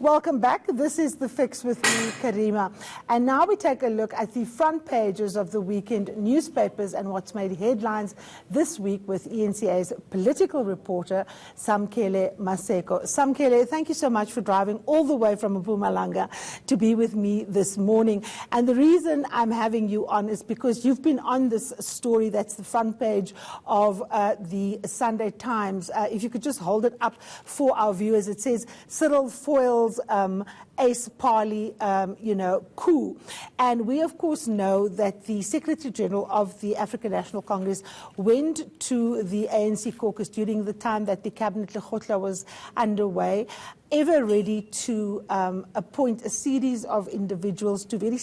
Welcome back. This is The Fix with me, Karima. And now we take a look at the front pages of the weekend newspapers and what's made headlines this week with eNCA's political reporter, Samkele Maseko. Samkele, thank you so much for driving all the way from Mpumalanga to be with me this morning. And the reason I'm having you on is because you've been on this story that's the front page of the Sunday Times. If you could just hold it up for our viewers. It says, Cyril foils Ace Parley, coup. And we, of course, know that the Secretary General of the African National Congress went to the ANC caucus during the time that the Cabinet Lekgotla was underway, ever ready to appoint a series of individuals to very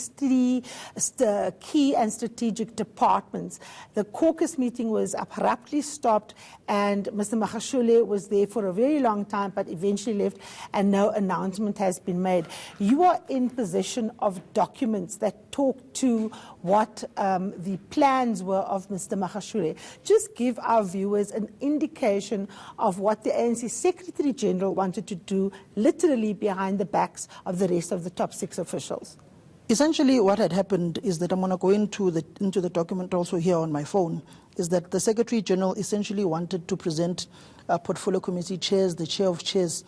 key and strategic departments. The caucus meeting was abruptly stopped, and Mr. Magashule was there for a very long time, but eventually left, and no announcement has been made. You are in possession of documents that talk to what the plans were of Mr. Magashule. Just give our viewers an indication of what the ANC Secretary General wanted to do, literally behind the backs of the rest of the top 6 officials. Essentially, what had happened is that I'm going to go into the document also here on my phone, is that the Secretary General essentially wanted to present portfolio committee chairs, the chair of chairs,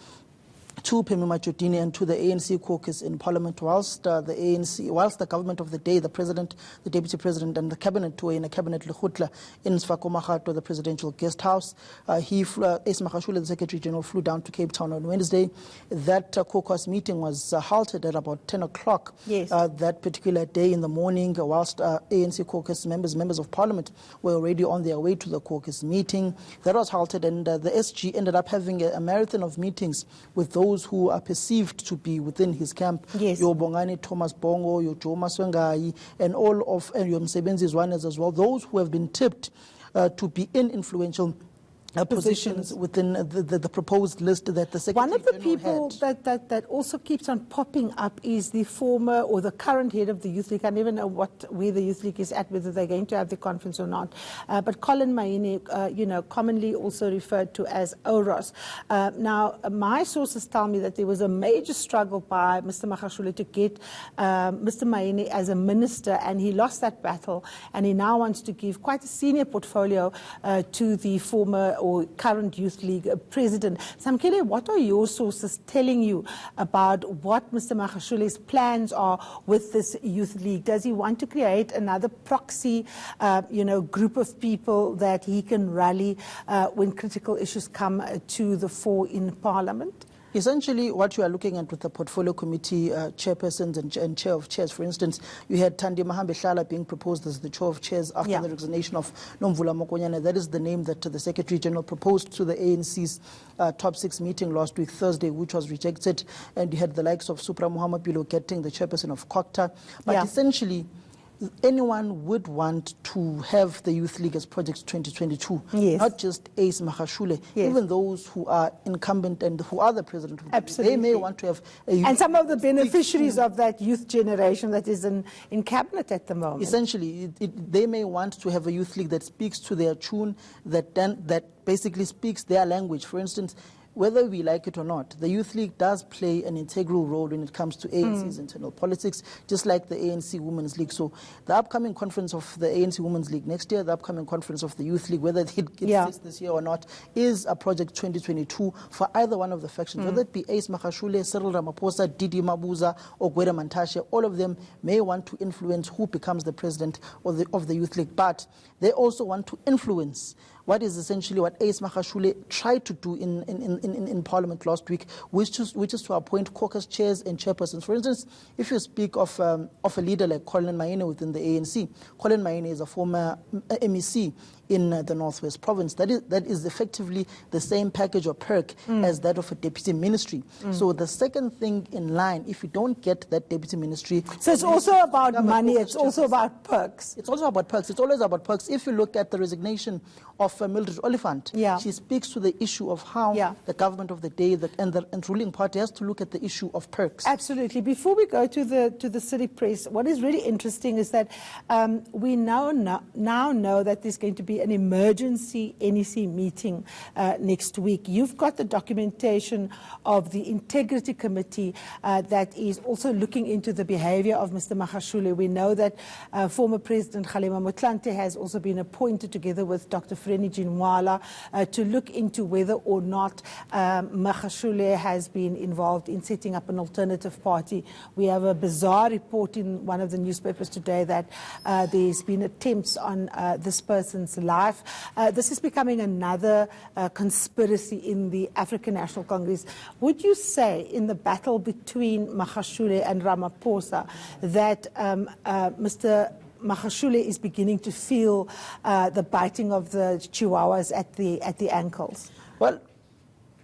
to Perlman and to the ANC caucus in Parliament, whilst the government of the day, the President, the Deputy President, and the Cabinet were in a Cabinet Lekgotla in Sfakomahato, the presidential guest house. Ace Magashule, the Secretary General, flew down to Cape Town on Wednesday. That caucus meeting was halted at about 10 o'clock that particular day in the morning, whilst ANC caucus members of Parliament were already on their way to the caucus meeting. That was halted, and the SG ended up having a marathon of meetings with those who are perceived to be within his camp. Your Bongani Thomas Bongo, your Joe Maswengai, and all of your Msebenzi Zwanez as well, those who have been tipped to be in influential positions within the proposed list that the Secretary One of the General people that also keeps on popping up is the former or the current head of the Youth League. I never know where the Youth League is at, whether they're going to have the conference or not. But Colin Maine, commonly also referred to as Oros. Now, my sources tell me that there was a major struggle by Mr. Magashule to get Mr. Maine as a minister, and he lost that battle, and he now wants to give quite a senior portfolio to the former or current Youth League president. Samkele, what are your sources telling you about what Mr. Magashule's plans are with this Youth League? Does he want to create another proxy, group of people that he can rally when critical issues come to the fore in Parliament? Essentially, what you are looking at with the portfolio committee chairpersons and chair of chairs, for instance, you had Thandi Mahambe Hlala being proposed as the chair of chairs after the resignation of Nomvula Mokonyane. That is the name that the Secretary General proposed to the ANC's top 6 meeting last week, Thursday, which was rejected. And you had the likes of Supra Muhammad Bilo getting the chairperson of COCTA. But essentially, anyone would want to have the Youth League as Project 2022, not just Ace Magashule, even those who are incumbent and who are the president of the League. They may want to have a youth and some of the beneficiaries of that youth generation that is in cabinet at the moment. Essentially, they may want to have a Youth League that speaks to their tune, that basically speaks their language. For instance, whether we like it or not, the Youth League does play an integral role when it comes to ANC's internal politics, just like the ANC Women's League. So the upcoming conference of the ANC Women's League next year, the upcoming conference of the Youth League, whether it gets this year or not, is a Project 2022 for either one of the factions, whether it be Ace Magashule, Cyril Ramaphosa, Didi Mabuza, or Gwera Mantashe. All of them may want to influence who becomes the president of the Youth League, but they also want to influence what is essentially what Ace Magashule tried to do in Parliament last week, which is to appoint caucus chairs and chairpersons. For instance, if you speak of a leader like Colin Maine within the ANC, Colin Maine is a former MEC in the Northwest Province. That is effectively the same package or perk as that of a deputy ministry. So the second thing in line, if you don't get that deputy ministry... So it's also about money, it's also about perks. It's also about perks. It's always about perks. If you look at the resignation of of Mildred Oliphant. Yeah. She speaks to the issue of how the government of the day and the ruling party has to look at the issue of perks. Absolutely. Before we go to the city press, what is really interesting is that we now know that there's going to be an emergency NEC meeting next week. You've got the documentation of the Integrity Committee that is also looking into the behavior of Mr. Magashule. We know that former President Karima has also been appointed together with Dr. Freni Jinwala to look into whether or not Magashule has been involved in setting up an alternative party. We have a bizarre report in one of the newspapers today that there's been attempts on this person's life. This is becoming another conspiracy in the African National Congress. Would you say in the battle between Magashule and Ramaphosa that Mr. Magashule is beginning to feel the biting of the chihuahuas at the ankles? Well,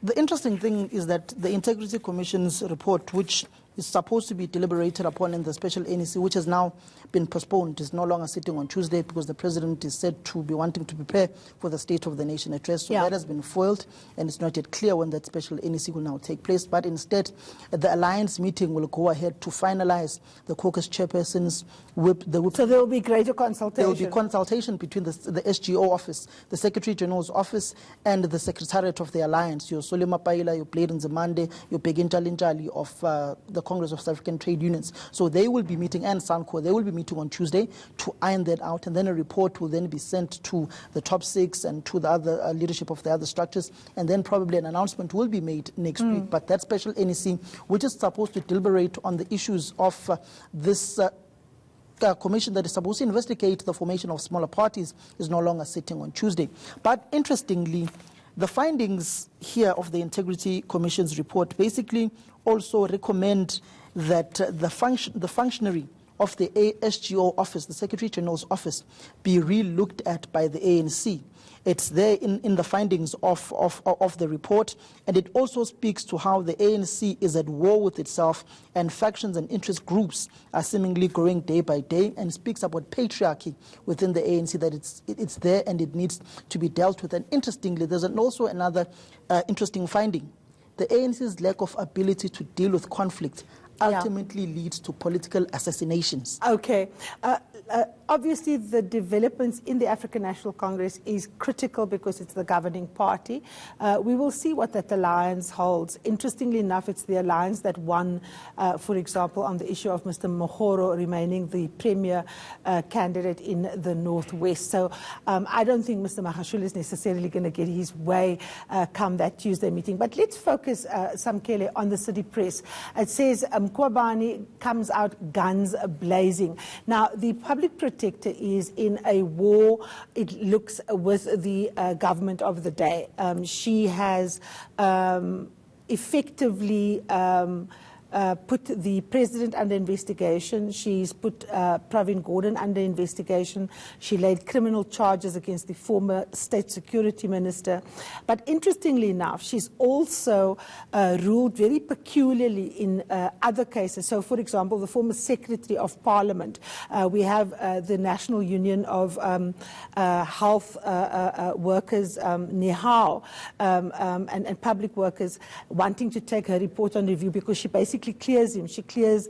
the interesting thing is that the Integrity Commission's report, which is supposed to be deliberated upon in the special NEC, which has now been postponed, is no longer sitting on Tuesday because the president is said to be wanting to prepare for the State of the Nation address. So that has been foiled, and it's not yet clear when that special NEC will now take place. But instead, the alliance meeting will go ahead to finalize the caucus chairperson's whip. So there will be greater consultation. There will be consultation between the SGO office, the Secretary General's office, and the Secretariat of the Alliance. Your Solima Paila, your Blade Nzimande, your Pegintalinjali of the Congress of South African Trade Unions. So they will be meeting, and SANCO, they will be meeting on Tuesday to iron that out, and then a report will then be sent to the top six and to the other leadership of the other structures, and then probably an announcement will be made next week. But that special NEC, which is supposed to deliberate on the issues of this commission that is supposed to investigate the formation of smaller parties, is no longer sitting on Tuesday. But interestingly, the findings here of the Integrity Commission's report basically also recommend that the functionary of the SGO office, the Secretary General's office, be re-looked at by the ANC. It's there in the findings of the report, and it also speaks to how the ANC is at war with itself, and factions and interest groups are seemingly growing day by day, and speaks about patriarchy within the ANC, that it's there and it needs to be dealt with. And interestingly, there's also another interesting finding. The ANC's lack of ability to deal with conflict ultimately leads to political assassinations. Okay. Obviously, the developments in the African National Congress is critical because it's the governing party. We will see what that alliance holds. Interestingly enough, it's the alliance that won, for example, on the issue of Mr. Mohoro remaining the premier candidate in the Northwest. So I don't think Mr. Magashule is necessarily going to get his way come that Tuesday meeting. But let's focus, Samkele, on the city press. It says Mkhwebane comes out guns blazing. Now, the public protector is in a war, it looks, with the government of the day. She has effectively put the president under investigation. She's put Pravin Gordhan under investigation. She laid criminal charges against the former state security minister. But interestingly enough, she's also ruled very peculiarly in other cases. So, for example, the former secretary of parliament. We have the National Union of Health Workers, NEHAW, and public workers wanting to take her report on review because she basically clears him. She clears,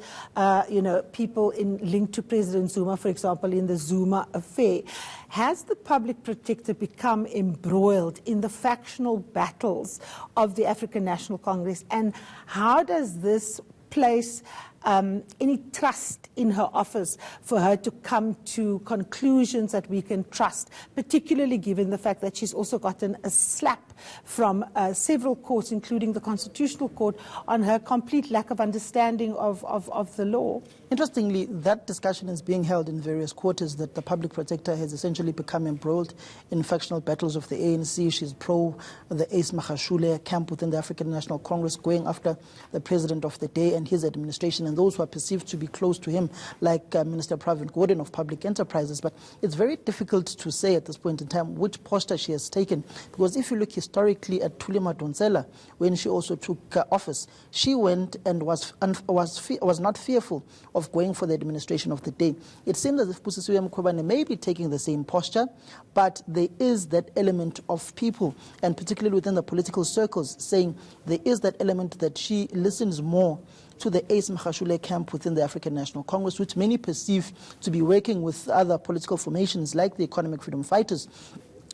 people linked to President Zuma, for example, in the Zuma affair. Has the public protector become embroiled in the factional battles of the African National Congress? And how does this place any trust in her office for her to come to conclusions that we can trust, particularly given the fact that she's also gotten a slap from several courts, including the Constitutional Court, on her complete lack of understanding of the law? Interestingly, that discussion is being held in various quarters, that the public protector has essentially become embroiled in factional battles of the ANC. She's pro the Ace Magashule camp within the African National Congress, going after the president of the day and his administration and those who are perceived to be close to him, like Minister Pravin Gordhan of Public Enterprises. But it's very difficult to say at this point in time which posture she has taken, because if you look historically at Thuli Madonsela, when she also took office, she went and was not fearful of going for the administration of the day. It seems as if Busisiwe Mkhwebane may be taking the same posture, but there is that element of people, and particularly within the political circles, saying there is that element that she listens more to the Ace Mkhashule camp within the African National Congress, which many perceive to be working with other political formations like the Economic Freedom Fighters,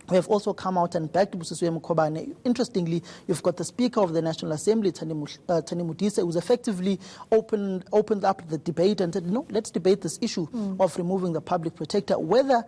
who have also come out and backed Busisiwe Mkhwebane. Interestingly, you've got the Speaker of the National Assembly, Thani Modise, who's effectively opened up the debate and said, no, let's debate this issue of removing the public protector. Whether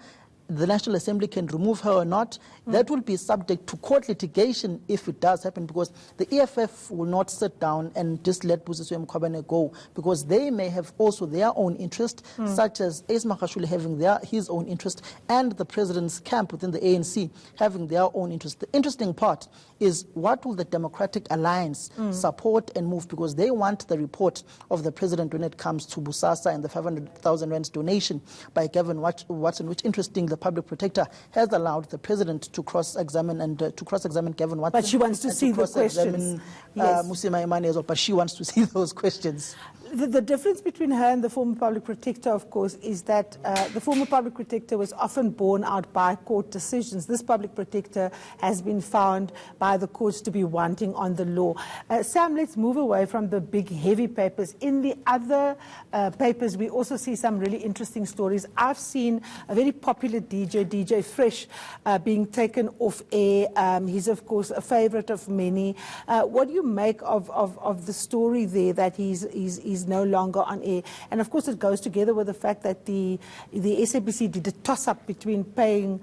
the National Assembly can remove her or not, that will be subject to court litigation if it does happen, because the EFF will not sit down and just let Busisiwe Mkhwebane go, because they may have also their own interest, such as Ace Makhashule having his own interest, and the president's camp within the ANC having their own interest. The interesting part is, what will the Democratic Alliance support and move, because they want the report of the president when it comes to Busasa and the 500,000 rands donation by Gavin Watson, which, interesting, the public protector has allowed the president to cross-examine Gavin Watson. But she wants to see the questions. Musima Imani as well, but she wants to see those questions. The difference between her and the former public protector, of course, is that the former public protector was often borne out by court decisions. This public protector has been found by the courts to be wanting on the law. Sam, let's move away from the big, heavy papers. In the other papers, we also see some really interesting stories. I've seen a very popular DJ Fresh, being taken off air. He's, of course, a favorite of many. What do you make of the story there that he's no longer on air? And of course it goes together with the fact that the SABC did a toss-up between paying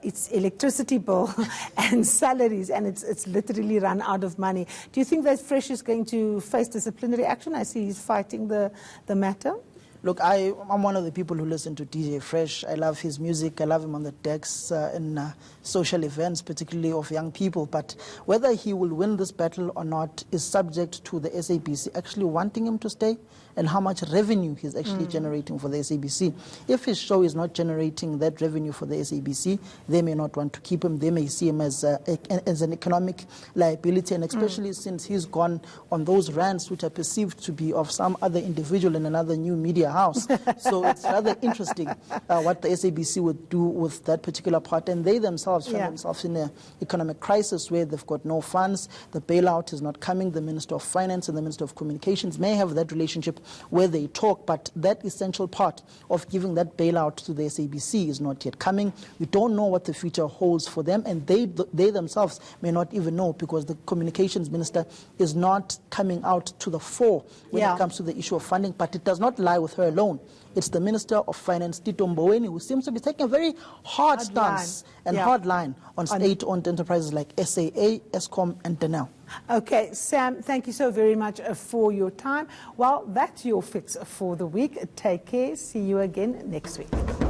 its electricity bill and salaries, and it's literally run out of money. Do you think that Fresh is going to face disciplinary action? I see he's fighting the matter. Look, I'm one of the people who listen to DJ Fresh. I love his music. I love him on the decks in social events, particularly of young people. But whether he will win this battle or not is subject to the SABC actually wanting him to stay, and how much revenue he's actually generating for the SABC. If his show is not generating that revenue for the SABC, they may not want to keep him. They may see him as an economic liability, and especially since he's gone on those rants which are perceived to be of some other individual in another new media house. So it's rather interesting what the SABC would do with that particular part. And they themselves find themselves in an economic crisis where they've got no funds. The bailout is not coming. The Minister of Finance and the Minister of Communications may have that relationship where they talk, but that essential part of giving that bailout to the SABC is not yet coming. We don't know what the future holds for them, and they themselves may not even know, because the Communications Minister is not coming out to the fore when it comes to the issue of funding. But it does not lie with her alone. It's the Minister of Finance, Tito Mboweni, who seems to be taking a very hard stance and hard line on state-owned enterprises like SAA, Eskom, and Denel. Okay, Sam, thank you so very much for your time. Well, that's your fix for the week. Take care. See you again next week.